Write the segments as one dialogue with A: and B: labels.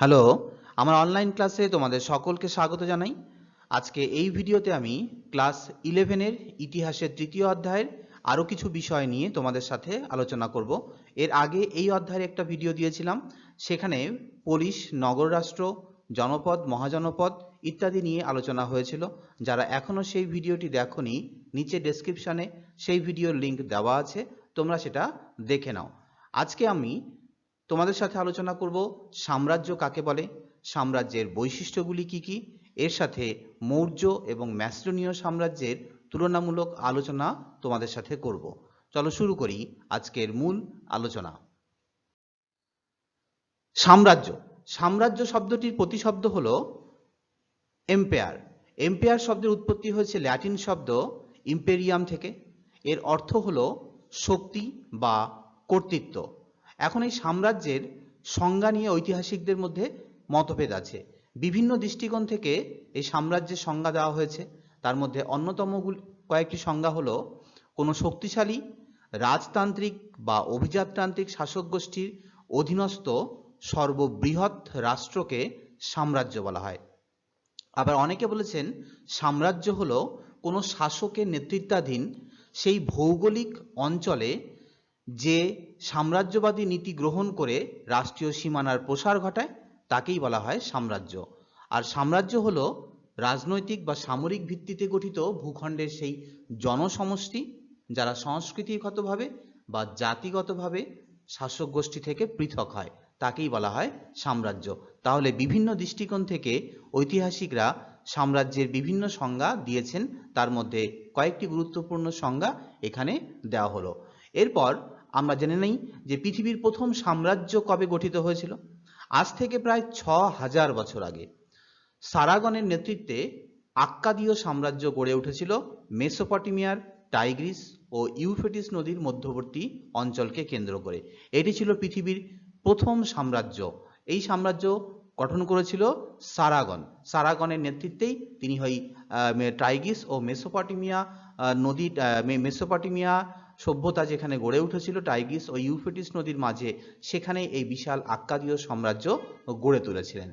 A: Hello, আমার online ক্লাসে তোমাদের সকলকে স্বাগত জানাই। আজকে এই ভিডিওতে আমি ক্লাস 11 এর ইতিহাসের তৃতীয় অধ্যায়ের আরও কিছু বিষয় নিয়ে তোমাদের সাথে আলোচনা করব। এর আগে এই অধ্যায়ের একটা ভিডিও দিয়েছিলাম, সেখানে পোলিশ, নগর রাষ্ট্র, জনপদ, মহাজনপদ ইত্যাদি নিয়ে আলোচনা হয়েছিল। যারা এখনও সেই ভিডিওটি দেখোনি, নিচে ডেসক্রিপশানে সেই ভিডিওর লিঙ্ক দেওয়া আছে, তোমরা সেটা দেখে নাও। আজকে আমি তোমাদের সাথে আলোচনা করব সাম্রাজ্য কাকে বলে, সাম্রাজ্যের বৈশিষ্ট্যগুলি কি কি, এর সাথে মৌর্য এবং ম্যাসেডোনীয় সাম্রাজ্যের তুলনামূলক আলোচনা তোমাদের সাথে করব। চলো শুরু করি আজকের মূল আলোচনা। সাম্রাজ্য সাম্রাজ্য শব্দটির প্রতিশব্দ হলো এম্পায়ার। এম্পায়ার শব্দের উৎপত্তি হয়েছে ল্যাটিন শব্দ ইম্পেরিয়াম থেকে। এর অর্থ হলো শক্তি বা কর্তৃত্ব। এখন এই সাম্রাজ্যের সংজ্ঞা নিয়ে ঐতিহাসিকদের মধ্যে মতভেদ আছে। বিভিন্ন দৃষ্টিকোণ থেকে এই সাম্রাজ্যের সংজ্ঞা দেওয়া হয়েছে। তার মধ্যে অন্যতম কয়েকটি সংজ্ঞা হলো কোনো শক্তিশালী রাজতান্ত্রিক বা অভিজাততান্ত্রিক শাসক গোষ্ঠীর অধীনস্থ সর্ববৃহৎ রাষ্ট্রকে সাম্রাজ্য বলা হয়। আবার অনেকে বলেছেন সাম্রাজ্য হলো কোনো শাসকের নেতৃত্বাধীন সেই ভৌগোলিক অঞ্চলে যে সাম্রাজ্যবাদী নীতি গ্রহণ করে রাষ্ট্রীয় সীমানার প্রসার ঘটায় তাকেই বলা হয় সাম্রাজ্য। আর সাম্রাজ্য হলো রাজনৈতিক বা সামরিক ভিত্তিতে গঠিত ভূখণ্ডের সেই জনসমষ্টি যারা সংস্কৃতিগতভাবে বা জাতিগতভাবে শাসক গোষ্ঠী থেকে পৃথক হয়, তাকেই বলা হয় সাম্রাজ্য। তাহলে বিভিন্ন দৃষ্টিকোণ থেকে ঐতিহাসিকরা সাম্রাজ্যের বিভিন্ন সংজ্ঞা দিয়েছেন, তার মধ্যে কয়েকটি গুরুত্বপূর্ণ সংজ্ঞা এখানে দেওয়া হলো। এরপর আমরা জেনে নেই যে পৃথিবীর প্রথম সাম্রাজ্য কবে গঠিত হয়েছিল। আজ থেকে প্রায় ৬,০০০ বছর আগে সারাগনের নেতৃত্বে আক্কাদীয় সাম্রাজ্য গড়ে উঠেছিল মেসোপটেমিয়ার টাইগ্রিস ও ইউফ্রেটিস নদীর মধ্যবর্তী অঞ্চলকে কেন্দ্র করে। এটি ছিল পৃথিবীর প্রথম সাম্রাজ্য। এই সাম্রাজ্য গঠন করেছিল সারাগনের নেতৃত্বেই। তিনি টাইগ্রিস ও মেসোপটেমিয়া মেসোপটেমিয়া সভ্যতা যেখানে গড়ে উঠেছিল টাইগ্রিস ও ইউফ্রেটিস নদীর মাঝে, সেখানে এই বিশাল আক্কাদীয় সাম্রাজ্য গড়ে তুলেছিলেন।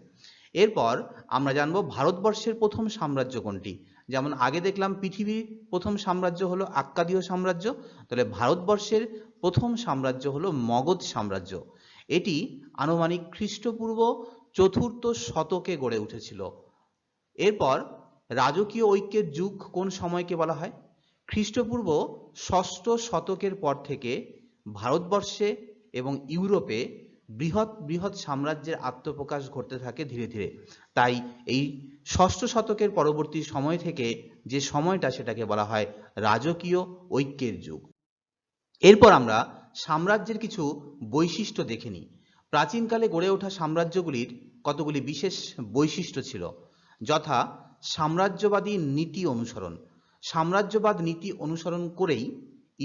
A: এরপর আমরা জানবো ভারতবর্ষের প্রথম সাম্রাজ্য কোনটি। যেমন আগে দেখলাম পৃথিবীর প্রথম সাম্রাজ্য হলো আক্কাদীয় সাম্রাজ্য, তাহলে ভারতবর্ষের প্রথম সাম্রাজ্য হলো মগধ সাম্রাজ্য। এটি আনুমানিক খ্রিস্টপূর্ব ৪র্থ শতকে গড়ে উঠেছিল। এরপর রাজকীয় ঐক্যের যুগ কোন সময়কে বলা হয়? খ্রিস্টপূর্ব ৬ষ্ঠ শতকের পর থেকে ভারতবর্ষে এবং ইউরোপে বৃহৎ বৃহৎ সাম্রাজ্যের আত্মপ্রকাশ ঘটতে থাকে ধীরে ধীরে। তাই এই ৬ষ্ঠ শতকের পরবর্তী সময় থেকে যে সময়টা, সেটাকে বলা হয় রাজকীয় ঐক্যের যুগ। এরপর আমরা সাম্রাজ্যের কিছু বৈশিষ্ট্য দেখে নিই। প্রাচীনকালে গড়ে ওঠা সাম্রাজ্যগুলির কতগুলি বিশেষ বৈশিষ্ট্য ছিল, যথা সাম্রাজ্যবাদী নীতি অনুসরণ। সাম্রাজ্যবাদ নীতি অনুসরণ করেই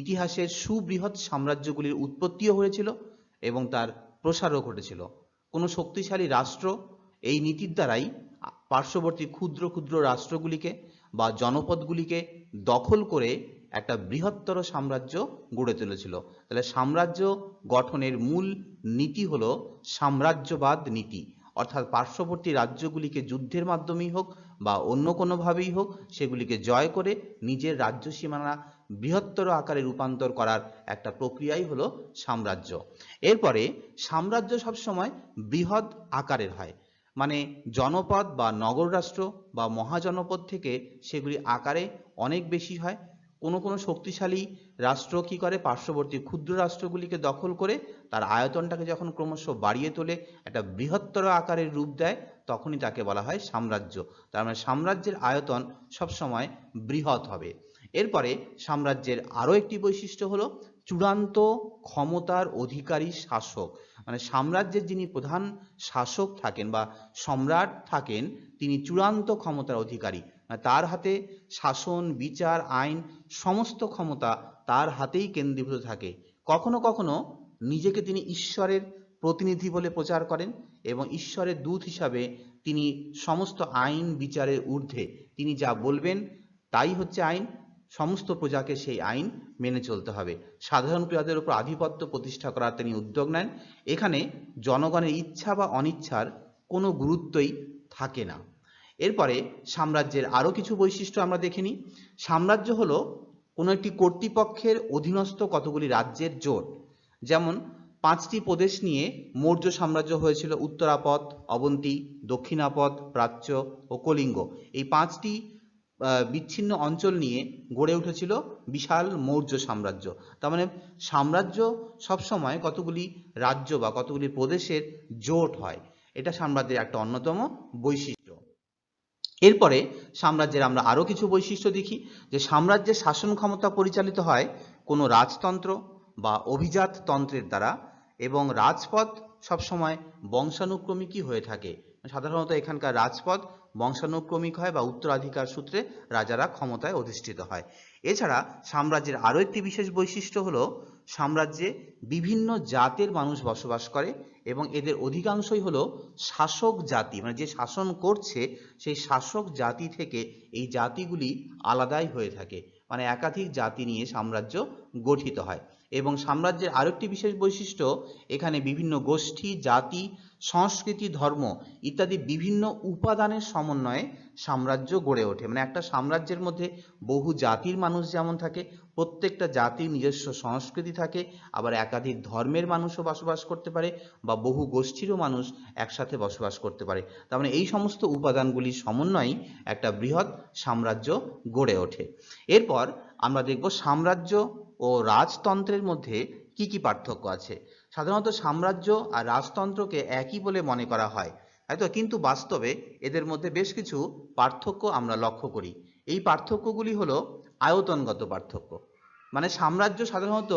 A: ইতিহাসের সুবৃহৎ সাম্রাজ্যগুলির উৎপত্তিও হয়েছিল এবং তার প্রসারও ঘটেছিল। কোনো শক্তিশালী রাষ্ট্র এই নীতির দ্বারাই পার্শ্ববর্তী ক্ষুদ্র ক্ষুদ্র রাষ্ট্রগুলিকে বা জনপদগুলিকে দখল করে একটা বৃহত্তর সাম্রাজ্য গড়ে তুলেছিল। তাহলে সাম্রাজ্য গঠনের মূল নীতি হলো সাম্রাজ্যবাদ নীতি, অর্থাৎ পার্শ্ববর্তী রাজ্যগুলিকে যুদ্ধের মাধ্যমেই হোক বা অন্য কোনোভাবেই হোক সেগুলিকে জয় করে নিজের রাজ্য সীমানা বৃহত্তর আকারে রূপান্তর করার একটা প্রক্রিয়াই হলো সাম্রাজ্য। এরপরে সাম্রাজ্য সবসময় বৃহৎ আকারের হয়, মানে জনপদ বা নগর রাষ্ট্র বা মহাজনপদ থেকে সেগুলি আকারে অনেক বেশি হয়। কোনো কোনো শক্তিশালী রাষ্ট্র কি করে, পার্শ্ববর্তী ক্ষুদ্র রাষ্ট্রগুলিকে দখল করে তার আয়তনটাকে যখন ক্রমশ বাড়িয়ে তোলে, একটা বৃহত্তর আকারের রূপ দেয়, তখনই তাকে বলা হয় সাম্রাজ্য। তার মানে সাম্রাজ্যের আয়তন সবসময় বৃহৎ হবে। এরপরে সাম্রাজ্যের আরও একটি বৈশিষ্ট্য হলো চূড়ান্ত ক্ষমতার অধিকারী শাসক। মানে সাম্রাজ্যের যিনি প্রধান শাসক থাকেন বা সম্রাট থাকেন, তিনি চূড়ান্ত ক্ষমতার অধিকারী। তার হাতে শাসন, বিচার, আইন সমস্ত ক্ষমতা তার হাতেই কেন্দ্রীভূত থাকে। কখনো কখনো নিজেকে তিনি ঈশ্বরের প্রতিনিধি বলে প্রচার করেন এবং ঈশ্বরের দূত হিসাবে তিনি সমস্ত আইন বিচারের ঊর্ধ্বে। তিনি যা বলবেন তাই হচ্ছে আইন, সমস্ত প্রজাকে সেই আইন মেনে চলতে হবে। সাধারণ প্রজাদের উপর আধিপত্য প্রতিষ্ঠা করার তিনি উদ্যোগ নেন। এখানে জনগণের ইচ্ছা বা অনিচ্ছার কোনো গুরুত্বই থাকে না। এরপরে সাম্রাজ্যের আরও কিছু বৈশিষ্ট্য আমরা দেখে নিই। সাম্রাজ্য হলো কোনো একটি কর্তৃপক্ষের অধীনস্থ কতগুলি রাজ্যের জোট। যেমন 5টি প্রদেশ নিয়ে মৌর্য সাম্রাজ্য হয়েছিল: উত্তরাপদ, অবন্তী, দক্ষিণাপদ, প্রাচ্য ও কলিঙ্গ। এই 5টি বিচ্ছিন্ন অঞ্চল নিয়ে গড়ে উঠেছিল বিশাল মৌর্য সাম্রাজ্য। তার মানে সাম্রাজ্য সবসময় কতগুলি রাজ্য বা কতগুলি প্রদেশের জোট হয়, এটা সাম্রাজ্যের একটা অন্যতম বৈশিষ্ট্য। এরপরে সাম্রাজ্যের আমরা আরও কিছু বৈশিষ্ট্য দেখি, যে সাম্রাজ্যের শাসন ক্ষমতা পরিচালিত হয় কোনো রাজতন্ত্র বা অভিজাত তন্ত্রের দ্বারা, এবং রাজপদ সবসময় বংশানুক্রমিকই হয়ে থাকে। সাধারণত এখানকার রাজপদ বংশানুক্রমিক হয় বা উত্তরাধিকার সূত্রে রাজারা ক্ষমতায় অধিষ্ঠিত হয়। এছাড়া সাম্রাজ্যের আরও একটি বিশেষ বৈশিষ্ট্য হলো সাম্রাজ্যে বিভিন্ন জাতের মানুষ বসবাস করে, এবং এদের অধিকাংশই হলো শাসক জাতি, মানে যে শাসন করছে সেই শাসক জাতি থেকে এই জাতিগুলি আলাদাই হয়ে থাকে, মানে একাধিক জাতি নিয়ে সাম্রাজ্য গঠিত হয়। এবং সাম্রাজ্যের আরেকটি বিশেষ বৈশিষ্ট্য, এখানে বিভিন্ন গোষ্ঠী, জাতি, সংস্কৃতি, ধর্ম ইত্যাদি বিভিন্ন উপাদানের সমন্বয়ে সাম্রাজ্য গড়ে ওঠে। মানে একটা সাম্রাজ্যের মধ্যে বহু জাতির মানুষ যেমন থাকে, প্রত্যেকটা জাতির নিজস্ব সংস্কৃতি থাকে, আবার একাধিক ধর্মের মানুষও বসবাস করতে পারে, বা বহু গোষ্ঠীরও মানুষ একসাথে বসবাস করতে পারে। তার মানে এই সমস্ত উপাদানগুলির সমন্বয়েই একটা বৃহৎ সাম্রাজ্য গড়ে ওঠে। এরপর আমরা দেখব সাম্রাজ্য ও রাজতন্ত্রের মধ্যে কি কি পার্থক্য আছে। সাধারণত সাম্রাজ্য আর রাজতন্ত্রকে একই বলে মনে করা হয়, তাই তো, কিন্তু বাস্তবে এদের মধ্যে বেশ কিছু পার্থক্য আমরা লক্ষ্য করি। এই পার্থক্যগুলি হলো আয়তনগত পার্থক্য, মানে সাম্রাজ্য সাধারণত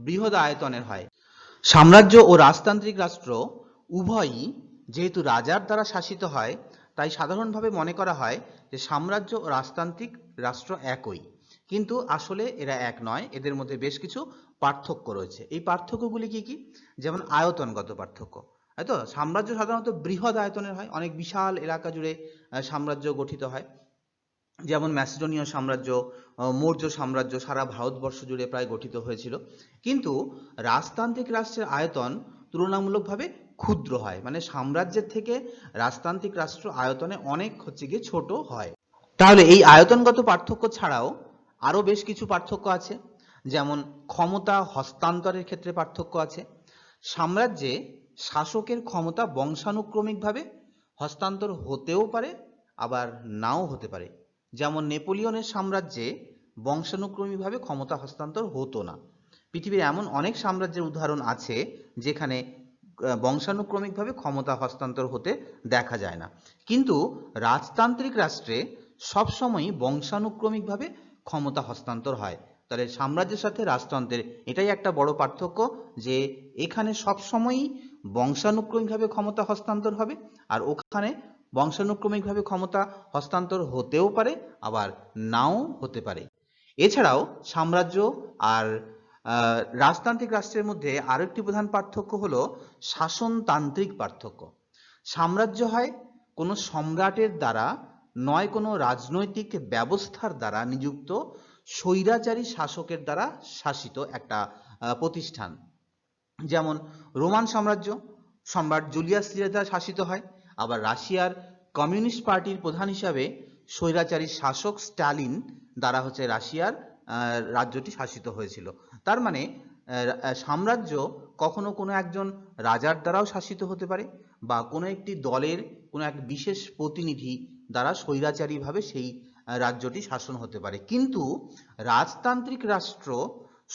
A: বৃহৎ আয়তনের হয়। সাম্রাজ্য ও রাজতান্ত্রিক রাষ্ট্র উভয়ই যেহেতু রাজার দ্বারা শাসিত হয়, তাই সাধারণভাবে মনে করা হয় যে সাম্রাজ্য ও রাজতান্ত্রিক রাষ্ট্র একই, কিন্তু আসলে এরা এক নয়, এদের মধ্যে বেশ কিছু পার্থক্য রয়েছে। এই পার্থক্যগুলি কি কি? যেমন আয়তনগত পার্থক্য, তাই তো, সাম্রাজ্য সাধারণত বৃহৎ আয়তনের হয়, অনেক বিশাল এলাকা জুড়ে সাম্রাজ্য গঠিত হয়। যেমন ম্যাসিডোনীয় সাম্রাজ্য, মৌর্য সাম্রাজ্য সারা ভারতবর্ষ জুড়ে প্রায় গঠিত হয়েছিল। কিন্তু রাজতান্ত্রিক রাষ্ট্রের আয়তন তুলনামূলকভাবে ক্ষুদ্র হয়, মানে সাম্রাজ্যের থেকে রাজতান্ত্রিক রাষ্ট্র আয়তনে অনেক গিয়ে ছোট হয়। তাহলে এই আয়তনগত পার্থক্য ছাড়াও আরও বেশ কিছু পার্থক্য আছে। যেমন ক্ষমতা হস্তান্তরের ক্ষেত্রে পার্থক্য আছে। সাম্রাজ্যে শাসকের ক্ষমতা বংশানুক্রমিকভাবে হস্তান্তর হতেও পারে, আবার নাও হতে পারে। যেমন নেপোলিয়নের সাম্রাজ্যে বংশানুক্রমিকভাবে ক্ষমতা হস্তান্তর হতো না। পৃথিবীর এমন অনেক সাম্রাজ্যের উদাহরণ আছে যেখানে বংশানুক্রমিকভাবে ক্ষমতা হস্তান্তর হতে দেখা যায় না, কিন্তু রাজতান্ত্রিক রাষ্ট্রে সবসময়ই বংশানুক্রমিকভাবে ক্ষমতা হস্তান্তর হয়। তাহলে সাম্রাজ্যের সাথে রাজতন্ত্রের এটাই একটা বড় পার্থক্য, যে এখানে সবসময়ই বংশানুক্রমিকভাবে ক্ষমতা হস্তান্তর হবে, আর ওখানে বংশানুক্রমিকভাবে ক্ষমতা হস্তান্তর হতেও পারে, আবার নাও হতে পারে। এছাড়াও সাম্রাজ্য আর রাজতান্ত্রিক রাষ্ট্রের মধ্যে আরেকটি প্রধান পার্থক্য হলো শাসনতান্ত্রিক পার্থক্য। সাম্রাজ্য হয় কোনো সম্রাটের দ্বারা নয় কোনো রাজনৈতিক ব্যবস্থার দ্বারা নিযুক্ত স্বৈরাচারী শাসকের দ্বারা শাসিত একটা প্রতিষ্ঠান। যেমন রোমান সাম্রাজ্য সম্রাট জুলিয়াস সিজার দ্বারা শাসিত হয়, আবার রাশিয়ার কমিউনিস্ট পার্টির প্রধান হিসাবে স্বৈরাচারী শাসক স্টালিন দ্বারা রাশিয়ার রাজ্যটি শাসিত হয়েছিল। তার মানে সাম্রাজ্য কখনো কোনো একজন রাজার দ্বারাও শাসিত হতে পারে, বা কোনো একটি দলের কোনো এক বিশেষ প্রতিনিধি দ্বারা স্বৈরাচারীভাবে সেই রাজ্যটি শাসন হতে পারে। কিন্তু রাজতান্ত্রিক রাষ্ট্র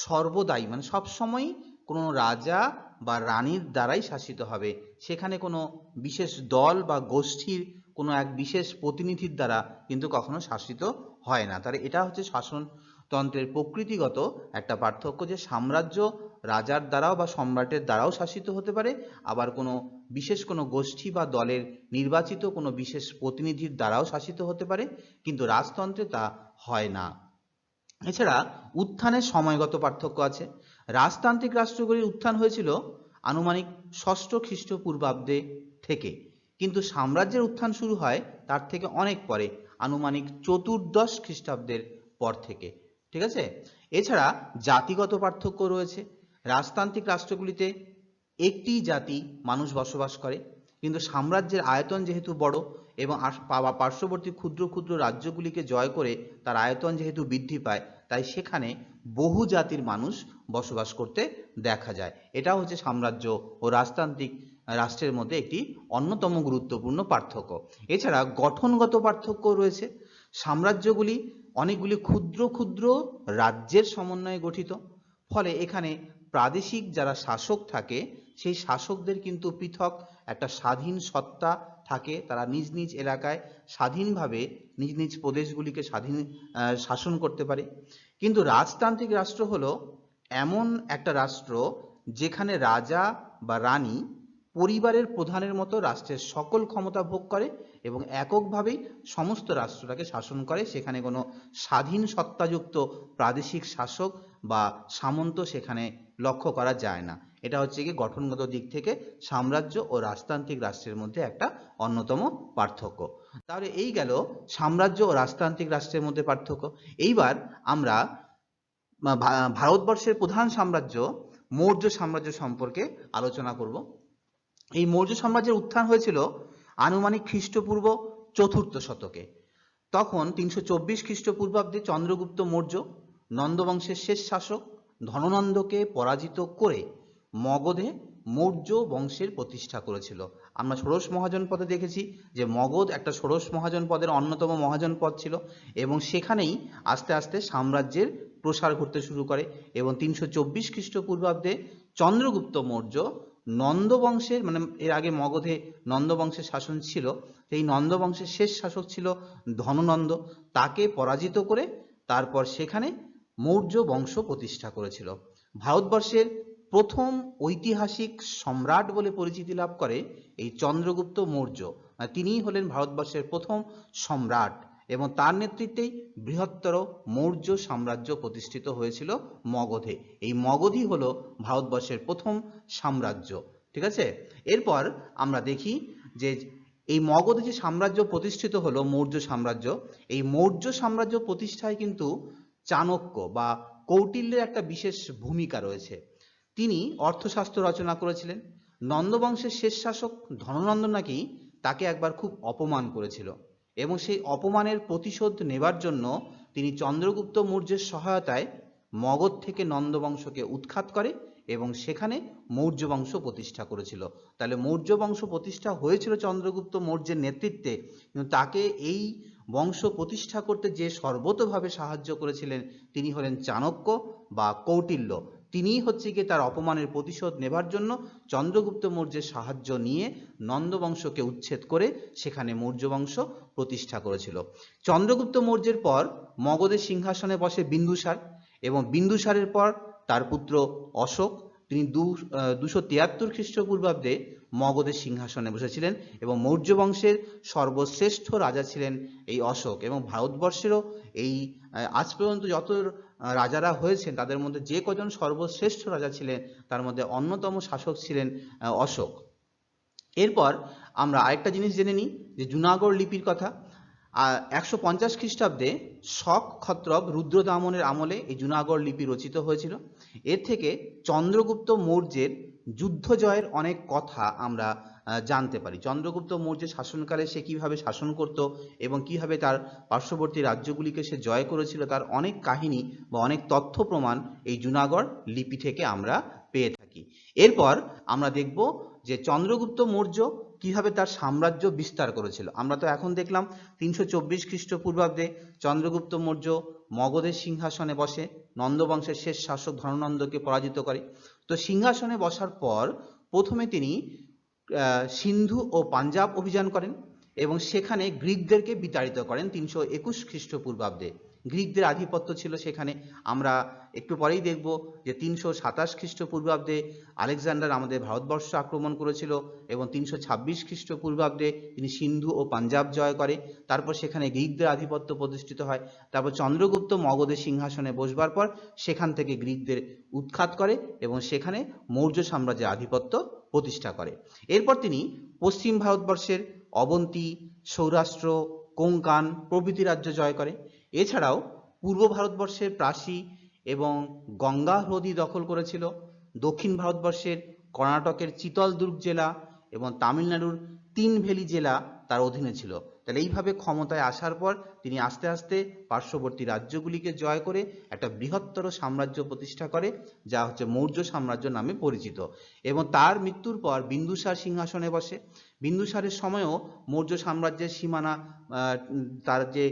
A: সর্বদাই, মানে সবসময়ই কোনো রাজা বা রানীর দ্বারাই শাসিত হবে, সেখানে কোনো বিশেষ দল বা গোষ্ঠীর কোনো এক বিশেষ প্রতিনিধির দ্বারা কিন্তু কখনো শাসিত হয় না। তাহলে এটা হচ্ছে শাসনতন্ত্রের প্রকৃতিগত একটা পার্থক্য, যে সাম্রাজ্য রাজার দ্বারাও বা সম্রাটের দ্বারাও শাসিত হতে পারে, আবার কোনো বিশেষ কোনো গোষ্ঠী বা দলের নির্বাচিত কোনো বিশেষ প্রতিনিধির দ্বারাও শাসিত হতে পারে, কিন্তু রাজতন্ত্রে তা হয় না। এছাড়া উত্থানের সময়গত পার্থক্য আছে। রাজতান্ত্রিক রাষ্ট্রগুলির উত্থান হয়েছিল আনুমানিক 6ষ্ঠ খ্রিস্টপূর্বাব্দে থেকে, কিন্তু সাম্রাজ্যের উত্থান শুরু হয় তার থেকে অনেক পরে, আনুমানিক 14শ খ্রিস্টাব্দের পর থেকে। ঠিক আছে। এছাড়া জাতিগত পার্থক্য রয়েছে। রাজতান্ত্রিক রাষ্ট্রগুলিতে একটি জাতি মানুষ বসবাস করে, কিন্তু সাম্রাজ্যের আয়তন যেহেতু বড় এবং পার্শ্ববর্তী ক্ষুদ্র ক্ষুদ্র রাজ্যগুলিকে জয় করে তার আয়তন যেহেতু বৃদ্ধি পায়, তাই সেখানে বহু জাতির মানুষ বসবাস করতে দেখা যায়। এটা হচ্ছে সাম্রাজ্য ও রাজতান্ত্রিক রাষ্ট্রের মধ্যে একটি অন্যতম গুরুত্বপূর্ণ পার্থক্য। এছাড়া গঠনগত পার্থক্য রয়েছে। সাম্রাজ্যগুলি অনেকগুলি ক্ষুদ্র ক্ষুদ্র রাজ্যের সমন্বয়ে গঠিত, ফলে এখানে প্রাদেশিক যারা শাসক থাকে সেই শাসকদের কিন্তু পৃথক একটা স্বাধীন সত্তা থাকে। তারা নিজ নিজ এলাকায় স্বাধীনভাবে নিজ নিজ প্রদেশগুলিকে শাসন করতে পারে। কিন্তু রাজতান্ত্রিক রাষ্ট্র হলো এমন একটা রাষ্ট্র যেখানে রাজা বা রানী পরিবারের প্রধানের মতো রাষ্ট্রের সকল ক্ষমতা ভোগ করে এবং এককভাবেই সমস্ত রাষ্ট্রটাকে শাসন করে। সেখানে কোনো স্বাধীন সত্তাযুক্ত প্রাদেশিক শাসক বা সামন্ত সেখানে লক্ষ্য করা যায় না। এটা হচ্ছে কি গঠনগত দিক থেকে সাম্রাজ্য ও রাজতান্ত্রিক রাষ্ট্রের মধ্যে একটা অন্যতম পার্থক্য। তাহলে এই গেল সাম্রাজ্য ও রাজতান্ত্রিক রাষ্ট্রের মধ্যে পার্থক্য। এইবার আমরা ভারতবর্ষের প্রধান সাম্রাজ্য মৌর্য সাম্রাজ্য সম্পর্কে আলোচনা করব। এই মৌর্য সাম্রাজ্যের উত্থান হয়েছিল আনুমানিক খ্রিস্টপূর্ব 4র্থ শতকে। তখন 324 খ্রিস্টপূর্বাব্দে চন্দ্রগুপ্ত মৌর্য নন্দবংশের শেষ শাসক ধননন্দকে পরাজিত করে মগধে মৌর্য বংশের প্রতিষ্ঠা করেছিল। আমরা ষোড়শ মহাজন পদে দেখেছি যে মগধ একটা ষোড়শ মহাজন পদের অন্যতম মহাজন পদ ছিল এবং সেখানেই আস্তে আস্তে সাম্রাজ্যের প্রসার ঘটতে শুরু করে এবং 324 খ্রিস্টপূর্বাব্দে চন্দ্রগুপ্ত মৌর্য নন্দবংশের, মানে এর আগে মগধে নন্দবংশের শাসন ছিল, এই নন্দবংশের শেষ শাসক ছিল ধননন্দ, তাকে পরাজিত করে তারপর সেখানে মৌর্য বংশ প্রতিষ্ঠা করেছিল। ভারতবর্ষের প্রথম ঐতিহাসিক সম্রাট বলে পরিচিতি লাভ করে এই চন্দ্রগুপ্ত মৌর্য। তিনিই হলেন ভারতবর্ষের প্রথম সম্রাট এবং তার নেতৃত্বেই বৃহত্তর মৌর্য সাম্রাজ্য প্রতিষ্ঠিত হয়েছিল মগধে। এই মগধই হলো ভারতবর্ষের প্রথম সাম্রাজ্য। ঠিক আছে, এরপর আমরা দেখি যে এই মগধে যে সাম্রাজ্য প্রতিষ্ঠিত হলো মৌর্য সাম্রাজ্য, এই মৌর্য সাম্রাজ্য প্রতিষ্ঠায় কিন্তু চাণক্য বা কৌটিল্যের একটা বিশেষ ভূমিকা রয়েছে। তিনি অর্থশাস্ত্র রচনা করেছিলেন। নন্দবংশের শেষ শাসক ধননন্দ নাকি তাকে একবার খুব অপমান করেছিল এবং সেই অপমানের প্রতিশোধ নেবার জন্য তিনি চন্দ্রগুপ্ত মৌর্যের সহায়তায় মগধ থেকে নন্দবংশকে উৎখাত করে এবং সেখানে মৌর্য বংশ প্রতিষ্ঠা করেছিল। তাহলে মৌর্য বংশ প্রতিষ্ঠা হয়েছিল চন্দ্রগুপ্ত মৌর্যের নেতৃত্বে, কিন্তু তাকে এই বংশ প্রতিষ্ঠা করতে যে সর্বতোভাবে সাহায্য করেছিলেন তিনি হলেন চাণক্য বা কৌটিল্য। তিনিই হচ্ছে গিয়ে তার অপমানের প্রতিশোধ নেবার জন্য চন্দ্রগুপ্ত মৌর্যের সাহায্য নিয়ে নন্দবংশকে উচ্ছেদ করে সেখানে মৌর্য বংশ প্রতিষ্ঠা করেছিল। চন্দ্রগুপ্ত মৌর্যের পর মগধের সিংহাসনে বসে বিন্দুসার এবং বিন্দুসারের পর তার পুত্র অশোক। তিনি 273 খ্রিস্টপূর্বাব্দে মগধের সিংহাসনে বসেছিলেন এবং মৌর্য বংশের সর্বশ্রেষ্ঠ রাজা ছিলেন এই অশোক। এবং ভারতবর্ষেরও এই আজ পর্যন্ত যত রাজারা হয়েছেন তাদের মধ্যে যে কজন সর্বশ্রেষ্ঠ রাজা ছিলেন তার মধ্যে অন্যতম শাসক ছিলেন অশোক। এরপর আমরা আরেকটা জিনিস জেনে নিই যে জুনাগড় লিপির কথা। 150 খ্রিস্টাব্দে শক ক্ষত্রব রুদ্রদামনের আমলে এই জুনাগড় লিপি রচিত হয়েছিল। এর থেকে চন্দ্রগুপ্ত মৌর্যের যুদ্ধ জয়ের অনেক কথা আমরা জানতে পারি। চন্দ্রগুপ্ত মৌর্যের শাসনকালে সে কিভাবে শাসন করত এবং কিভাবে তার পার্শ্ববর্তী রাজ্যগুলিকে সে জয় করেছিল তার অনেক কাহিনী বা অনেক তথ্য প্রমাণ এই জুনাগড় লিপি থেকে আমরা পেয়ে থাকি। এরপর আমরা দেখব যে চন্দ্রগুপ্ত মৌর্য কিভাবে তার সাম্রাজ্য বিস্তার করেছিল। আমরা তো এখন দেখলাম 324 খ্রিস্টপূর্বাব্দে চন্দ্রগুপ্ত মৌর্য মগধের সিংহাসনে বসে নন্দবংশের শেষ শাসক ধননন্দকে পরাজিত করে। তো সিংহাসনে বসার পর প্রথমে তিনি সিন্ধু ও পাঞ্জাব অভিযান করেন এবং সেখানে গ্রিকদেরকে বিতাড়িত করেন 321 খ্রিস্টপূর্বাব্দে। গ্রিকদের আধিপত্য ছিল সেখানে। আমরা একটু পরেই দেখব যে 327 খ্রিস্টপূর্বাব্দে আলেকজান্ডার আমাদের ভারতবর্ষ আক্রমণ করেছিল এবং 326 খ্রিস্টপূর্বাব্দে তিনি সিন্ধু ও পাঞ্জাব জয় করে। তারপর সেখানে গ্রিকদের আধিপত্য প্রতিষ্ঠিত হয়। তারপর চন্দ্রগুপ্ত মগধের সিংহাসনে বসবার পর সেখান থেকে গ্রিকদের উৎখাত করে এবং সেখানে মৌর্য সাম্রাজ্যের আধিপত্য প্রতিষ্ঠা করে। এরপর তিনি পশ্চিম ভারতবর্ষের অবন্তী, সৌরাষ্ট্র, কোঙ্কান প্রভৃতি রাজ্য জয় করে। এছাড়াও পূর্ব ভারতবর্ষের প্রাচী এবং গঙ্গা নদী দখল করেছিল। দক্ষিণ ভারতবর্ষের কর্ণাটকের চিতলদুর্গ জেলা এবং তামিলনাড়ুর তিনভেলি জেলা তার অধীনে ছিল। তাহলে এইভাবে ক্ষমতায় আসার পর তিনি আস্তে আস্তে পার্শ্ববর্তী রাজ্যগুলিকে জয় করে একটা বৃহত্তর সাম্রাজ্য প্রতিষ্ঠা করে, যা হচ্ছে মৌর্য সাম্রাজ্য নামে পরিচিত। এবং তার মৃত্যুর পর বিন্দুসার সিংহাসনে বসে। বিন্দুসারের সময়ও মৌর্য সাম্রাজ্যের সীমানা তার যে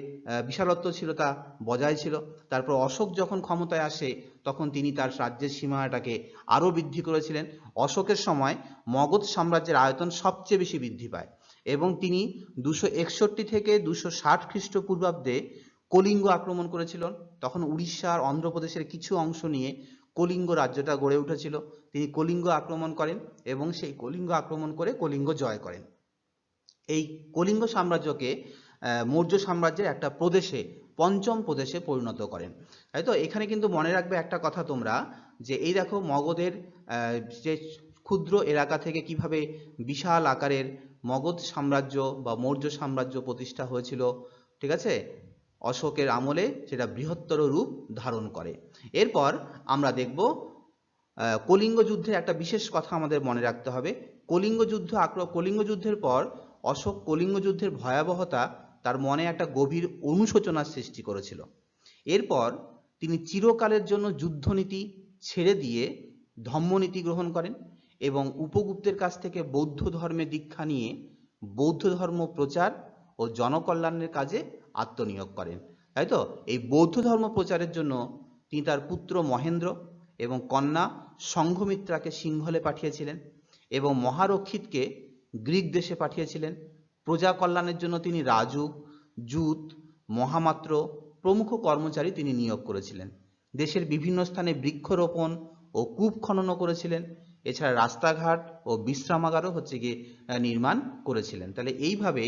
A: বিশালত্ব ছিল তা বজায় ছিল। তারপর অশোক যখন ক্ষমতায় আসে তখন তিনি তার রাজ্যের সীমানাটাকে আরও বৃদ্ধি করেছিলেন। অশোকের সময় মগধ সাম্রাজ্যের আয়তন সবচেয়ে বেশি বৃদ্ধি পায় এবং তিনি 261 থেকে 260 খ্রিস্টপূর্বাব্দে কলিঙ্গ আক্রমণ করেছিলেন। তখন উড়িষ্যা আর অন্ধ্রপ্রদেশের কিছু অংশ নিয়ে কলিঙ্গ রাজ্যটা গড়ে উঠেছিল। তিনি কলিঙ্গ আক্রমণ করেন এবং সেই কলিঙ্গ আক্রমণ করে কলিঙ্গ জয় করেন। এই কলিঙ্গ সাম্রাজ্যকে মৌর্য সাম্রাজ্যের একটা প্রদেশে, পঞ্চম প্রদেশে পরিণত করেন। তাই তো এখানে কিন্তু মনে রাখবে একটা কথা তোমরা, যে এই দেখো মগধের যে ক্ষুদ্র এলাকা থেকে কিভাবে বিশাল আকারের মগধ সাম্রাজ্য বা মৌর্য সাম্রাজ্য প্রতিষ্ঠা হয়েছিল, ঠিক আছে, অশোকের আমলে সেটা বৃহত্তর রূপ ধারণ করে। এরপর আমরা দেখব কলিঙ্গ যুদ্ধের একটা বিশেষ কথা আমাদের মনে রাখতে হবে। কলিঙ্গ যুদ্ধের পর অশোক কলিঙ্গ যুদ্ধের ভয়াবহতা তার মনে একটা গভীর অনুশোচনার সৃষ্টি করেছিল। এরপর তিনি চিরকালের জন্য যুদ্ধনীতি ছেড়ে দিয়ে ধম্মনীতি গ্রহণ করেন এবং উপগুপ্তের কাছ থেকে বৌদ্ধ ধর্মে দীক্ষা নিয়ে বৌদ্ধ ধর্ম প্রচার ও জনকল্যাণের কাজে আত্মনিয়োগ করেন। তাই তো এই বৌদ্ধ ধর্ম প্রচারের জন্য তিনি তার পুত্র মহেন্দ্র এবং কন্যা সংঘমিত্রাকে সিংহলে পাঠিয়েছিলেন এবং মহারক্ষিতকে গ্রিক দেশে পাঠিয়েছিলেন। প্রজা কল্যাণের জন্য তিনি রাজুক, জুত, মহামাত্র প্রমুখ কর্মচারী তিনি নিয়োগ করেছিলেন। দেশের বিভিন্ন স্থানে বৃক্ষরোপণ ও কূপ খননও করেছিলেন। এছাড়া রাস্তাঘাট ও বিশ্রামাগারও গিয়ে নির্মাণ করেছিলেন। তাহলে এইভাবে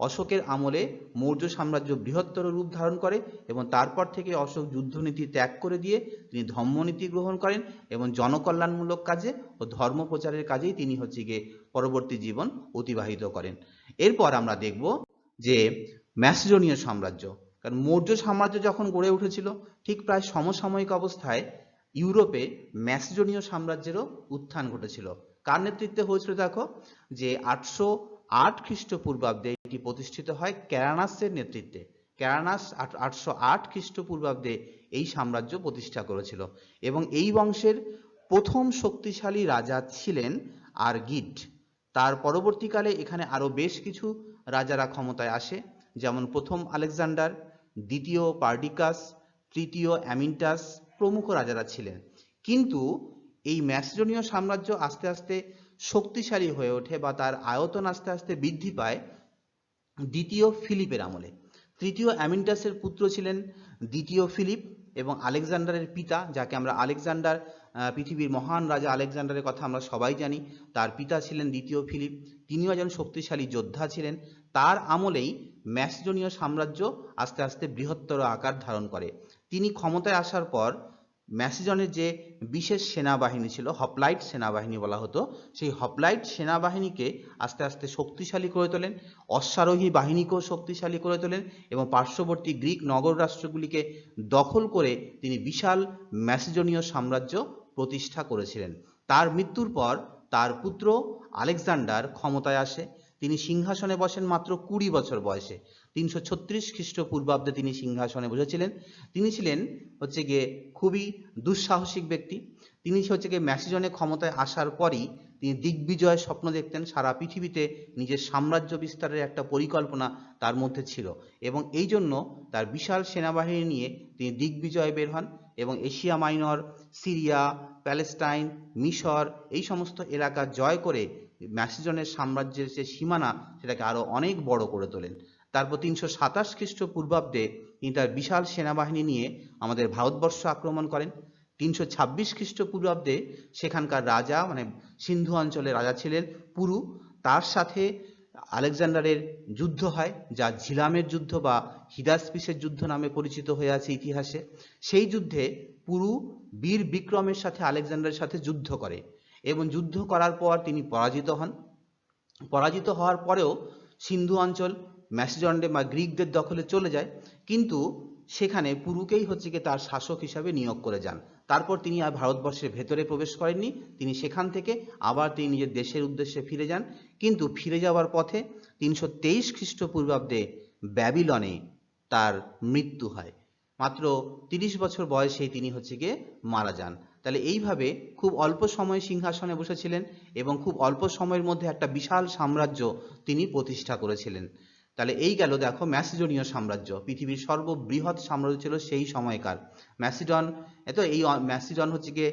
A: অশোকের আমলে মৌর্য সাম্রাজ্য বৃহত্তর রূপ ধারণ করে এবং তারপর থেকে অশোক যুদ্ধনীতি ত্যাগ করে দিয়ে তিনি ধম্মনীতি গ্রহণ করেন এবং জনকল্যাণমূলক কাজে ও ধর্ম প্রচারের কাজেই তিনি গিয়ে পরবর্তী জীবন অতিবাহিত করেন। এরপর আমরা দেখব যে ম্যাসিডোনীয় সাম্রাজ্য, কারণ মৌর্য সাম্রাজ্য যখন গড়ে উঠেছিল ঠিক প্রায় সমসাময়িক অবস্থায় ইউরোপে ম্যাসিডোনীয় সাম্রাজ্যেরও উত্থান ঘটেছিল। কার নেতৃত্বে হয়েছিল দেখো, যে 808 খ্রিস্টপূর্বাব্দে এটি প্রতিষ্ঠিত হয় ক্যারানাসের নেতৃত্বে। ক্যারানাস 808 খ্রিস্টপূর্বাব্দে এই সাম্রাজ্য প্রতিষ্ঠা করেছিল এবং এই বংশের প্রথম শক্তিশালী রাজা ছিলেন আরগিড। তার পরবর্তীকালে এখানে আরো বেশ কিছু রাজারা ক্ষমতায় আসে, যেমন প্রথম আলেকজান্ডার, দ্বিতীয় পার্ডিকাস, তৃতীয় অ্যামিন্টাস প্রমুখ রাজারা ছিলেন। কিন্তু এই ম্যাসিডোনীয় সাম্রাজ্য আস্তে আস্তে শক্তিশালী হয়ে ওঠে বা তার আয়তন আস্তে আস্তে বৃদ্ধি পায় দ্বিতীয় ফিলিপের আমলে। তৃতীয় অ্যামিন্টাসের পুত্র ছিলেন দ্বিতীয় ফিলিপ এবং আলেকজান্ডারের পিতা, যাকে আমরা আলেকজান্ডার, পৃথিবীর মহান রাজা আলেকজান্ডারের কথা আমরা সবাই জানি, তার পিতা ছিলেন দ্বিতীয় ফিলিপ। তিনিও একজন শক্তিশালী যোদ্ধা ছিলেন। তার আমলেই ম্যাসিডোনীয় সাম্রাজ্য আস্তে আস্তে বৃহত্তর আকার ধারণ করে। তিনি ক্ষমতায় আসার পর ম্যাসিডনের যে বিশেষ সেনাবাহিনী ছিল, হপলাইট সেনাবাহিনী বলা হতো, সেই হপলাইট সেনাবাহিনীকে আস্তে আস্তে শক্তিশালী করে তোলেন, অশ্বারোহী বাহিনীকেও শক্তিশালী করে তোলেন এবং পার্শ্ববর্তী গ্রিক নগর রাষ্ট্রগুলিকে দখল করে তিনি বিশাল ম্যাসিডোনীয় সাম্রাজ্য প্রতিষ্ঠা করেছিলেন। তার মৃত্যুর পর তার পুত্র আলেকজান্ডার ক্ষমতায় আসে। তিনি সিংহাসনে বসেন মাত্র 20 বছর বয়সে। 336 খ্রিস্টপূর্বাব্দে তিনি সিংহাসনে বসেছিলেন। তিনি ছিলেন গিয়ে খুবই দুঃসাহসিক ব্যক্তি। তিনি গিয়ে ম্যাসিডনে ক্ষমতায় আসার পরই তিনি দিগ্বিজয়ের স্বপ্ন দেখতেন। সারা পৃথিবীতে নিজের সাম্রাজ্য বিস্তারের একটা পরিকল্পনা তার মধ্যে ছিল এবং এই জন্য তার বিশাল সেনাবাহিনী নিয়ে তিনি দিগ্বিজয়ে বের হন এবং এশিয়া মাইনর, সিরিয়া, প্যালেস্টাইন, মিশর এই সমস্ত এলাকা জয় করে ম্যাসিডনের সাম্রাজ্যের যে সীমানা সেটাকে আরো অনেক বড় করে তোলেন। তারপর 327 খ্রিস্টপূর্বাব্দে তিনি তার বিশাল সেনাবাহিনী নিয়ে আমাদের ভারতবর্ষ আক্রমণ করেন। 326 খ্রিস্টপূর্বাব্দে সেখানকার রাজা, মানে সিন্ধু অঞ্চলের রাজা ছিলেন পুরু, তার সাথে আলেকজান্ডারের যুদ্ধ হয়, যা ঝিলামের যুদ্ধ বা হিদাসপিসের যুদ্ধ নামে পরিচিত হয়ে আছে ইতিহাসে। সেই যুদ্ধে পুরু বীর বিক্রমের সাথে আলেকজান্ডারের সাথে যুদ্ধ করে এবং যুদ্ধ করার পর তিনি পরাজিত হন। পরাজিত হওয়ার পরেও সিন্ধু অঞ্চল ম্যাসিডনে বা গ্রিকদের দখলে চলে যায়, কিন্তু সেখানে পুরুকেই হচ্ছে গিয়ে তার শাসক হিসাবে নিয়োগ করে যান। তারপর তিনি আর ভারতবর্ষের ভেতরে প্রবেশ করেননি, তিনি সেখান থেকে আবার তিনি নিজের দেশের উদ্দেশ্যে ফিরে যান। কিন্তু ফিরে যাওয়ার পথে 323 খ্রিস্টপূর্বাব্দে ব্যাবিলনে তার মৃত্যু হয়। মাত্র 30 বছর বয়সেই তিনি হচ্ছে গিয়ে মারা যান। তাহলে এইভাবে খুব অল্প সময়ে সিংহাসনে বসেছিলেন এবং খুব অল্প সময়ের মধ্যে একটা বিশাল সাম্রাজ্য তিনি প্রতিষ্ঠা করেছিলেন। তাহলে এই গেল দেখো ম্যাসিডনীয় সাম্রাজ্য, পৃথিবীর সর্ববৃহৎ সাম্রাজ্য ছিল সেই সময়কার ম্যাসিডন। এত এই ম্যাসিডন হচ্ছে গিয়ে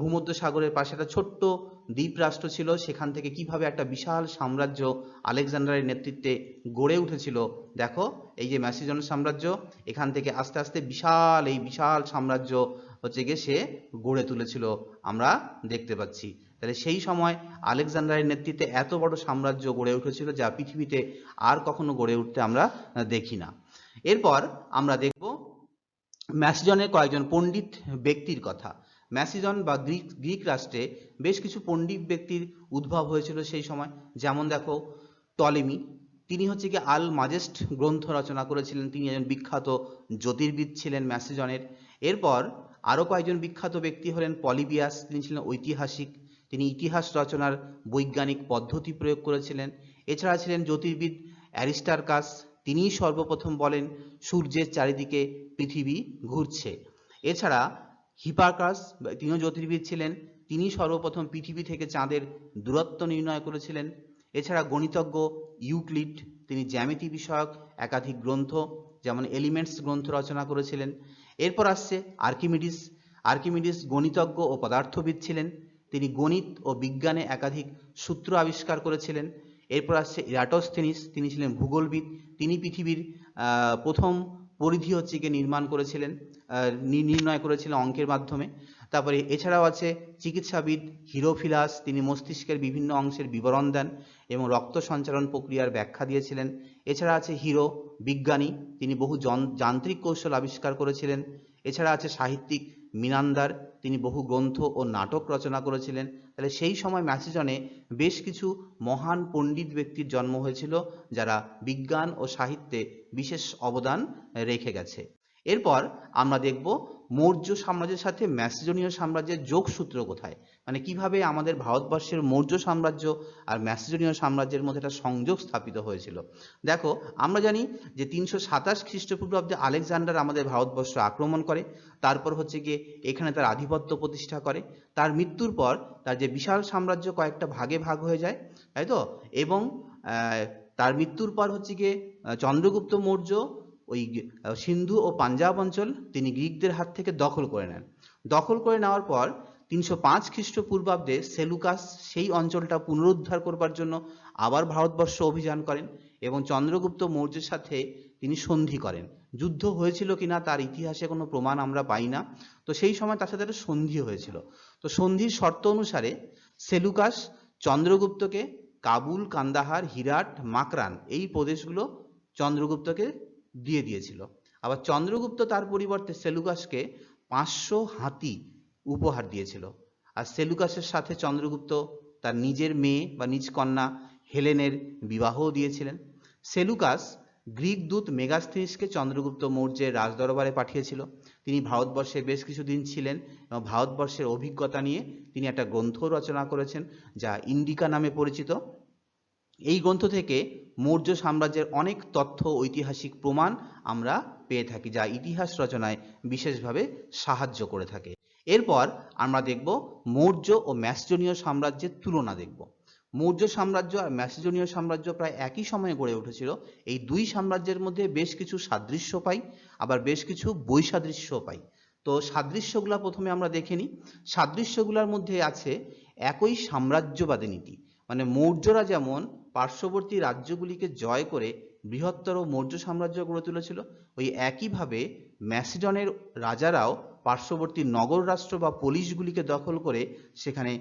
A: ভূমধ্য সাগরের পাশে একটা ছোট্ট দ্বীপ রাষ্ট্র ছিল। সেখান থেকে কিভাবে একটা বিশাল সাম্রাজ্য আলেকজান্ডারের নেতৃত্বে গড়ে উঠেছিল দেখো। এই যে ম্যাসিডন সাম্রাজ্য, এখান থেকে আস্তে আস্তে এই বিশাল সাম্রাজ্য হচ্ছে গিয়ে সে গড়ে তুলেছিল, আমরা দেখতে পাচ্ছি। তাহলে সেই সময় আলেকজান্ডারের নেতৃত্বে এত বড় সাম্রাজ্য গড়ে উঠেছিল যা পৃথিবীতে আর কখনো গড়ে উঠতে আমরা দেখি না। এরপর আমরা দেখব ম্যাসিডনের কয়েকজন পণ্ডিত ব্যক্তির কথা। ম্যাসিডন বা গ্রিক রাষ্ট্রে বেশ কিছু পণ্ডিত ব্যক্তির উদ্ভব হয়েছিল সেই সময়। যেমন দেখো টলেমি, তিনি হচ্ছে কি আল মাজেস্ট গ্রন্থ রচনা করেছিলেন, তিনি একজন বিখ্যাত জ্যোতির্বিদ ছিলেন ম্যাসিডনের। এরপর আরও কয়েকজন বিখ্যাত ব্যক্তি হলেন পলিবিয়াস, তিনি ছিলেন ঐতিহাসিক, তিনি ইতিহাস রচনার বৈজ্ঞানিক পদ্ধতি প্রয়োগ করেছিলেন। এছাড়া ছিলেন জ্যোতির্বিদ অ্যারিস্টার্কাস, তিনিই সর্বপ্রথম বলেন সূর্যের চারিদিকে পৃথিবী ঘুরছে। এছাড়া হিপার্কাস, তিনিও জ্যোতির্বিদ ছিলেন, তিনি সর্বপ্রথম পৃথিবী থেকে চাঁদের দূরত্ব নির্ণয় করেছিলেন। এছাড়া গণিতজ্ঞ ইউক্লিড, তিনি জ্যামিতি বিষয়ক একাধিক গ্রন্থ যেমন এলিমেন্টস গ্রন্থ রচনা করেছিলেন। এরপর আসছে আর্কিমিডিস গণিতজ্ঞ ও পদার্থবিদ ছিলেন, তিনি গণিত ও বিজ্ঞানে একাধিক সূত্র আবিষ্কার করেছিলেন। এরপর আসছে ইরাটোস্থেনিস, তিনি ছিলেন ভূগোলবিদ, তিনি পৃথিবীর প্রথম পরিধি হচ্ছে গিয়ে নির্ণয় করেছিলেন অঙ্কের মাধ্যমে। তারপরে এছাড়াও আছে চিকিৎসাবিদ হিরোফিলাস, তিনি মস্তিষ্কের বিভিন্ন অংশের বিবরণ দেন এবং রক্ত সঞ্চালন প্রক্রিয়ার ব্যাখ্যা দিয়েছিলেন। এছাড়া আছে হিরো বিজ্ঞানী, তিনি বহু যান্ত্রিক কৌশল আবিষ্কার করেছিলেন। এছাড়া আছে সাহিত্যিক মিনান্দার, তিনি বহু গ্রন্থ ও নাটক রচনা করেছিলেন। তাহলে সেই সময় ম্যাসিডনে বেশ কিছু মহান পণ্ডিত ব্যক্তির জন্ম হয়েছিল যারা বিজ্ঞান ও সাহিত্যে বিশেষ অবদান রেখে গেছে। এরপর আমরা দেখব মৌর্য সাম্রাজ্যের সাথে ম্যাসিডনীয় সাম্রাজ্যের যোগসূত্র কোথায়, মানে কিভাবে আমাদের ভারতবর্ষের মৌর্য সাম্রাজ্য আর ম্যাসিডনীয় সাম্রাজ্যের মধ্যে একটা সংযোগ স্থাপিত হয়েছিল। দেখো আমরা জানি যে 327 খ্রিস্টপূর্বাব্দে আলেকজান্ডার আমাদের ভারতবর্ষ আক্রমণ করে, তারপর হচ্ছে গিয়ে এখানে তার আধিপত্য প্রতিষ্ঠা করে। তার মৃত্যুর পর তার যে বিশাল সাম্রাজ্য কয়েকটা ভাগে ভাগ হয়ে যায়, তাই তো। এবং তার মৃত্যুর পর হচ্ছে গিয়ে চন্দ্রগুপ্ত মৌর্য ওই সিন্ধু ও পাঞ্জাব অঞ্চল তিনি গ্রিকদের হাত থেকে দখল করে নেন। দখল করে নেওয়ার পর 305 খ্রিস্টপূর্বাব্দে সেলুকাস সেই অঞ্চলটা পুনরুদ্ধার করবার জন্য আবার ভারতবর্ষ অভিযান করেন এবং চন্দ্রগুপ্ত মৌর্যের সাথে তিনি সন্ধি করেন। যুদ্ধ হয়েছিল কিনা তার ইতিহাসে কোনো প্রমাণ আমরা পাই না, তো সেই সময় তার সাথে একটা সন্ধি হয়েছিল। তো সন্ধির শর্ত অনুসারে সেলুকাস চন্দ্রগুপ্তকে কাবুল, কান্দাহার, হিরাট, মাকরান এই প্রদেশগুলো চন্দ্রগুপ্তকে দিয়ে দিয়েছিল। আবার চন্দ্রগুপ্ত তার পরিবর্তে সেলুকাসকে 500 হাতি উপহার দিয়েছিল। আর সেলুকাসের সাথে চন্দ্রগুপ্ত তার নিজের মেয়ে বা নিজ কন্যা হেলেনের বিবাহও দিয়েছিলেন। সেলুকাস গ্রিক দূত মেগাস্থেনিসকে চন্দ্রগুপ্ত মৌর্যের রাজদরবারে পাঠিয়েছিল। তিনি ভারতবর্ষে বেশ কিছুদিন ছিলেন এবং ভারতবর্ষের অভিজ্ঞতা নিয়ে তিনি একটা গ্রন্থ রচনা করেছেন যা ইন্ডিকা নামে পরিচিত। এই গ্রন্থ থেকে মৌর্য সাম্রাজ্যের অনেক তথ্য ঐতিহাসিক প্রমাণ আমরা পেয়ে থাকি যা ইতিহাস রচনায় বিশেষভাবে সাহায্য করে থাকে। এরপর আমরা দেখব মৌর্য ও ম্যাসিডনীয় সাম্রাজ্যের তুলনা দেখব। মৌর্য সাম্রাজ্য আর ম্যাসিডনীয় সাম্রাজ্য প্রায় একই সময়ে গড়ে উঠেছিল। এই দুই সাম্রাজ্যের মধ্যে বেশ কিছু সাদৃশ্য পাই, আবার বেশ কিছু বৈসাদৃশ্য পাই। তো সাদৃশ্যগুলা প্রথমে আমরা দেখে নিই। সাদৃশ্যগুলোর মধ্যে আছে একই সাম্রাজ্যবাদী নীতি, মানে মৌর্যরা যেমন পার্শ্ববর্তী রাজ্যগুলিকে জয় করে বৃহত্তর মৌর্য সাম্রাজ্য গড়ে তুলেছিল, ওই একইভাবে ম্যাসিডনের রাজারাও পার্শ্ববর্তী নগর রাষ্ট্র বা পলিশগুলিকে দখল করে সেখানে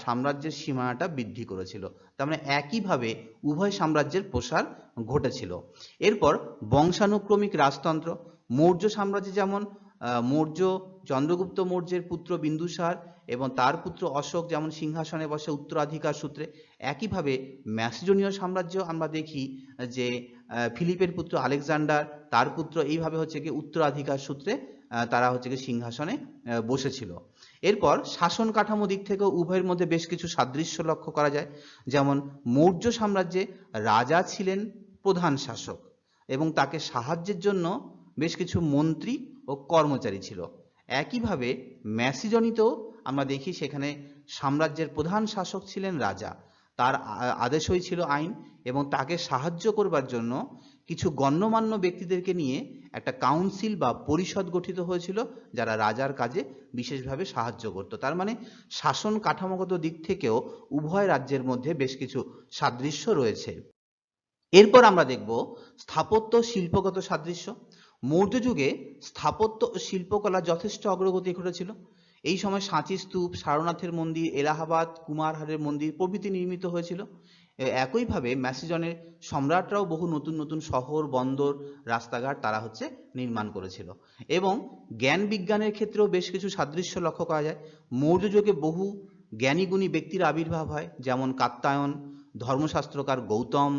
A: সাম্রাজ্যের সীমানাটা বৃদ্ধি করেছিল। তার মানে একইভাবে উভয় সাম্রাজ্যের প্রসার ঘটেছিল। এরপর বংশানুক্রমিক রাজতন্ত্র, মৌর্য সাম্রাজ্যে যেমন মৌর্য চন্দ্রগুপ্ত মৌর্যের পুত্র বিন্দুসার এবং তার পুত্র অশোক যেমন সিংহাসনে বসে উত্তরাধিকার সূত্রে, একইভাবে ম্যাসিডনীয় সাম্রাজ্য আমরা দেখি যে ফিলিপের পুত্র আলেকজান্ডার তার পুত্র এইভাবে হচ্ছে কি উত্তরাধিকার সূত্রে তারা হচ্ছে কি সিংহাসনে বসেছিল। এরপর শাসন কাঠামো দিক থেকেও উভয়ের মধ্যে বেশ কিছু সাদৃশ্য লক্ষ্য করা যায়। যেমন মৌর্য সাম্রাজ্যে রাজা ছিলেন প্রধান শাসক এবং তাকে সাহায্যের জন্য বেশ কিছু মন্ত্রী ও কর্মচারী ছিল। একইভাবে ম্যাসিডনিতেও আমরা দেখি সেখানে সাম্রাজ্যের প্রধান শাসক ছিলেন রাজা, তার আদেশই ছিল আইন এবং তাকে সাহায্য করবার জন্য কিছু গণ্যমান্য ব্যক্তিদেরকে নিয়ে একটা কাউন্সিল বা পরিষদ গঠিত হয়েছিল যারা রাজার কাজে বিশেষভাবে সাহায্য করত। তার মানে শাসন কাঠামোগত দিক থেকেও উভয় রাজ্যের মধ্যে বেশ কিছু সাদৃশ্য রয়েছে। এরপর আমরা দেখব স্থাপত্য শিল্পগত সাদৃশ্য। মৌর্য যুগে স্থাপত্য ও শিল্পকলা যথেষ্ট অগ্রগতি ঘটেছিল। এই সময় সাঁচি স্তূপ, সারনাথের মন্দির, এলাহাবাদ কুমারহারের মন্দির প্রভৃতি নির্মিত হয়েছিল। একইভাবে ম্যাসিডনের সম্রাটরাও বহু নতুন নতুন শহর, বন্দর, রাস্তাঘাট তারা হচ্ছে নির্মাণ করেছিল। এবং জ্ঞান বিজ্ঞানের ক্ষেত্রেও বেশ কিছু সাদৃশ্য লক্ষ্য করা যায়। মৌর্য যুগে বহু জ্ঞানীগুণী ব্যক্তির আবির্ভাব হয়, যেমন কাত্যায়ন, ধর্মশাস্ত্রকার গৌতম,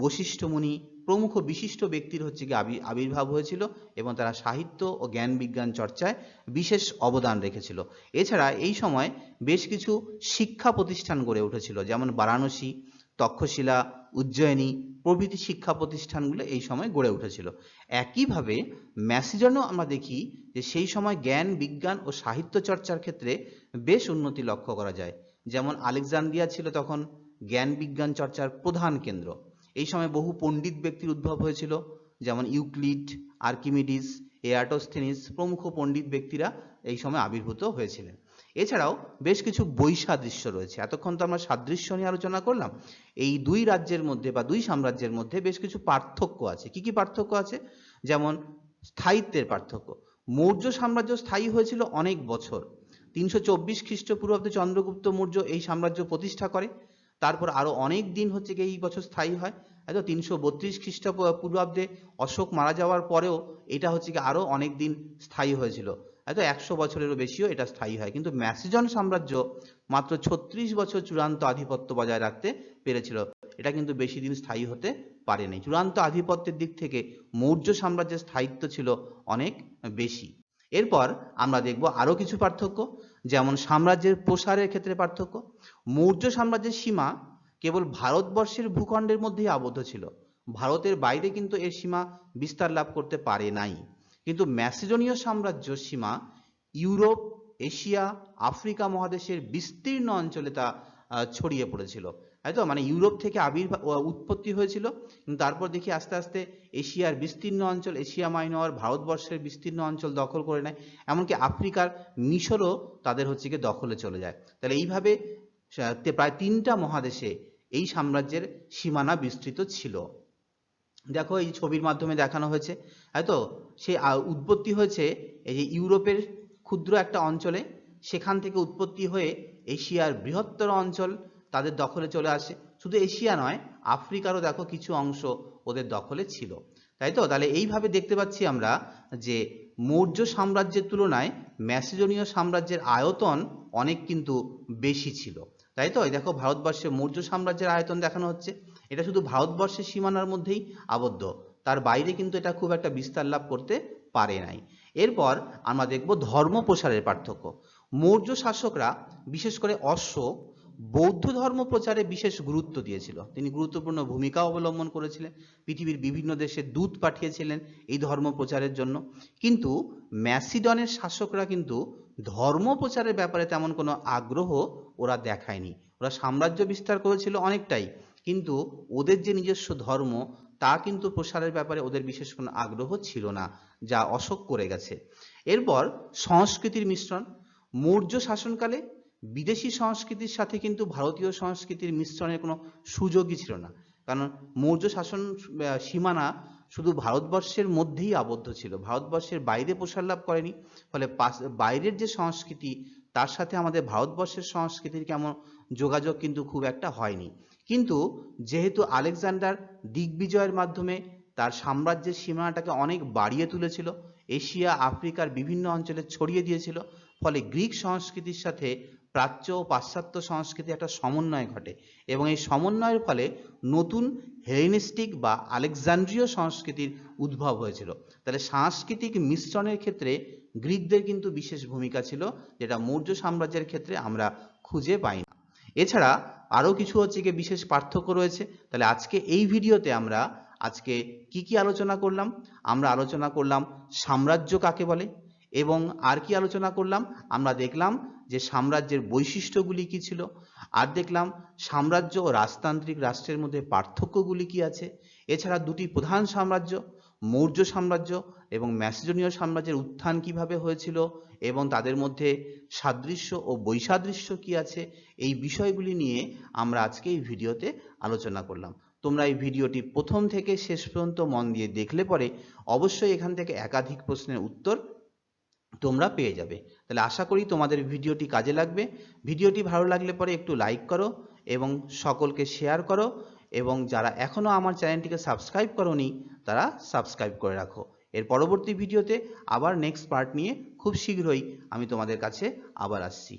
A: বশিষ্ঠ মুনি প্রমুখ বিশিষ্ট ব্যক্তির হচ্ছে কি আবির্ভাব হয়েছিল এবং তারা সাহিত্য ও জ্ঞান বিজ্ঞান চর্চায় বিশেষ অবদান রেখেছিল। এছাড়া এই সময় বেশ কিছু শিক্ষা প্রতিষ্ঠান গড়ে উঠেছিল, যেমন বারাণসী, তক্ষশিলা, উজ্জয়িনী প্রভৃতি শিক্ষা প্রতিষ্ঠানগুলো এই সময় গড়ে উঠেছিল। একইভাবে ম্যাসিডনেও আমরা দেখি যে সেই সময় জ্ঞান বিজ্ঞান ও সাহিত্য চর্চার ক্ষেত্রে বেশ উন্নতি লক্ষ্য করা যায়। যেমন আলেকজান্দ্রিয়া ছিল তখন জ্ঞান বিজ্ঞান চর্চার প্রধান কেন্দ্র। এই সময় বহু পণ্ডিত ব্যক্তির উদ্ভব হয়েছিল, যেমন ইউক্লিড, আর্কিমিডিস, এরাটোস্থেনিস প্রমুখ পণ্ডিত ব্যক্তিরা এই সময় আবির্ভূত হয়েছিলেন। এছাড়াও বেশ কিছু বৈসাদৃশ্য রয়েছে। এতক্ষণ তো আমরা সাদৃশ্য নিয়ে আলোচনা করলাম। এই দুই রাজ্যের মধ্যে বা দুই সাম্রাজ্যের মধ্যে বেশ কিছু পার্থক্য আছে। কি কি পার্থক্য আছে? যেমন স্থায়িত্বের পার্থক্য। মৌর্য সাম্রাজ্য স্থায়ী হয়েছিল অনেক বছর। 324 খ্রিস্টপূর্বাব্দে চন্দ্রগুপ্ত মৌর্য এই সাম্রাজ্য প্রতিষ্ঠা করে। তারপর আরো অনেক দিন হচ্ছে কি এই বছর স্থায়ী হয়। 332 খ্রিস্টপূর্বাব্দে অশোক মারা যাওয়ার পরেও এটা হচ্ছে কি আরো অনেক দিন স্থায়ী হয়েছিল। 100 বছরেরও বেশিও এটা স্থায়ী হয়। কিন্তু ম্যাসিডন সাম্রাজ্য মাত্র 36 বছর চূড়ান্ত আধিপত্য বজায় রাখতে পেরেছিল। এটা কিন্তু বেশি দিন স্থায়ী হতে পারেনি। চূড়ান্ত আধিপত্যের দিক থেকে মৌর্য সাম্রাজ্যের স্থায়িত্ব ছিল অনেক বেশি। এরপর আমরা দেখব আরো কিছু পার্থক্য, যেমন সাম্রাজ্যের প্রসারের ক্ষেত্রে পার্থক্য। মৌর্য সাম্রাজ্যের সীমা কেবল ভারতবর্ষের ভূখণ্ডের মধ্যেই আবদ্ধ ছিল, ভারতের বাইরে কিন্তু এর সীমা বিস্তার লাভ করতে পারে নাই। কিন্তু ম্যাসিডনীয় সাম্রাজ্য সীমা ইউরোপ, এশিয়া, আফ্রিকা মহাদেশের বিস্তীর্ণ অঞ্চলে তা ছড়িয়ে পড়েছিল। তাই তো, মানে ইউরোপ থেকে উৎপত্তি হয়েছিল, কিন্তু তারপর দেখি আস্তে আস্তে এশিয়ার বিস্তীর্ণ অঞ্চল, এশিয়া মাইনর, ভারতবর্ষের বিস্তীর্ণ অঞ্চল দখল করে নেয়। এমনকি আফ্রিকার মিশরও তাদের হচ্ছে গিয়ে দখলে চলে যায়। তাহলে এইভাবে প্রায় 3টা মহাদেশে এই সাম্রাজ্যের সীমানা বিস্তৃত ছিল। দেখো এই ছবির মাধ্যমে দেখানো হয়েছে। হয়তো সেই উৎপত্তি হয়েছে এই যে ইউরোপের ক্ষুদ্র একটা অঞ্চলে, সেখান থেকে উৎপত্তি হয়ে এশিয়ার বৃহত্তর অঞ্চল তাদের দখলে চলে আসে। শুধু এশিয়া নয়, আফ্রিকারও দেখো কিছু অংশ ওদের দখলে ছিল। তাই তো, তাহলে এইভাবে দেখতে পাচ্ছি আমরা যে মৌর্য সাম্রাজ্যের তুলনায় ম্যাসিডনীয় সাম্রাজ্যের আয়তন অনেক কিন্তু বেশি ছিল। তাই তো, দেখো ভারতবর্ষে মৌর্য সাম্রাজ্যের আয়তন দেখানো হচ্ছে। এটা শুধু ভারতবর্ষের সীমানার মধ্যেই আবদ্ধ, তার বাইরে কিন্তু এটা খুব একটা বিস্তার লাভ করতে পারে নাই। এরপর আমরা দেখব ধর্ম প্রসারের পার্থক্য। মৌর্য শাসকরা বিশেষ করে অশোক বৌদ্ধ ধর্ম প্রচারে বিশেষ গুরুত্ব দিয়েছিল। তিনি গুরুত্বপূর্ণ ভূমিকা অবলম্বন করেছিলেন, পৃথিবীর বিভিন্ন দেশে দূত পাঠিয়েছিলেন এই ধর্ম প্রচারের জন্য। কিন্তু ম্যাসিডনের শাসকরা কিন্তু ধর্ম প্রচারের ব্যাপারে তেমন কোনো আগ্রহ ওরা দেখায়নি। ওরা সাম্রাজ্য বিস্তার করেছিল অনেকটাই, কিন্তু ওদের যে নিজস্ব ধর্ম তা কিন্তু প্রসারের ব্যাপারে ওদের বিশেষ কোনো আগ্রহ ছিল না, যা অশোক করে গেছে। এরপর সংস্কৃতির মিশ্রণ। মৌর্য শাসনকালে বিদেশি সংস্কৃতির সাথে কিন্তু ভারতীয় সংস্কৃতির মিশ্রণের কোনো সুযোগই ছিল না, কারণ মৌর্য শাসন সীমানা শুধু ভারতবর্ষের মধ্যেই আবদ্ধ ছিল, ভারতবর্ষের বাইরে প্রসার লাভ করেনি। ফলে বাইরের যে সংস্কৃতি তার সাথে আমাদের ভারতবর্ষের সংস্কৃতির কেমন যোগাযোগ কিন্তু খুব একটা হয়নি। কিন্তু যেহেতু আলেকজান্ডার দিগ্বিজয়ের মাধ্যমে তার সাম্রাজ্যের সীমানাটাকে অনেক বাড়িয়ে তুলেছিল এশিয়া আফ্রিকার বিভিন্ন অঞ্চলে ছড়িয়ে দিয়েছিল। ফলে গ্রিক সংস্কৃতির সাথে প্রাচ্য ও পাশ্চাত্য সংস্কৃতি একটা সমন্বয় ঘটে এবং এই সমন্বয়ের ফলে নতুন হেলেনিস্টিক বা আলেকজান্ড্রীয় সংস্কৃতির উদ্ভব হয়েছিল। তাহলে সাংস্কৃতিক মিশ্রণের ক্ষেত্রে গ্রিকদের কিন্তু বিশেষ ভূমিকা ছিল, যেটা মৌর্য সাম্রাজ্যের ক্ষেত্রে আমরা খুঁজে পাই না। এছাড়া আরও কিছু হচ্ছে গিয়ে বিশেষ পার্থক্য রয়েছে। তাহলে আজকে এই ভিডিওতে আমরা আজকে কি আলোচনা করলাম? আমরা আলোচনা করলাম সাম্রাজ্য কাকে বলে, এবং আর কি আলোচনা করলাম? আমরা দেখলাম যে সাম্রাজ্যের বৈশিষ্ট্যগুলি কি ছিল, আর দেখলাম সাম্রাজ্য ও রাজতান্ত্রিক রাষ্ট্রের মধ্যে পার্থক্যগুলি কি আছে। এছাড়া দুটি প্রধান সাম্রাজ্য, মৌর্য সাম্রাজ্য এবং ম্যাসিডোনীয় সাম্রাজ্যের উত্থান কিভাবে হয়েছিল এবং তাদের মধ্যে সাদৃশ্য ও বৈসাদৃশ্য কি আছে, এই বিষয়গুলি নিয়ে আমরা আজকে এই ভিডিওতে আলোচনা করলাম। তোমরা এই ভিডিওটি প্রথম থেকে শেষ পর্যন্ত মন দিয়ে দেখলে পরে অবশ্যই এখান থেকে একাধিক প্রশ্নের উত্তর তোমরা পেয়ে যাবে। তাহলে আশা করি তোমাদের ভিডিওটি কাজে লাগবে। ভিডিওটি ভালো লাগলে পরে একটু লাইক করো এবং সকলকে শেয়ার করো, এবং যারা এখনও আমার চ্যানেলটিকে সাবস্ক্রাইব করোনি তারা সাবস্ক্রাইব করে রাখো। এর পরবর্তী ভিডিওতে আবার নেক্সট পার্ট নিয়ে খুব শীঘ্রই আমি তোমাদের কাছে আবার আসছি।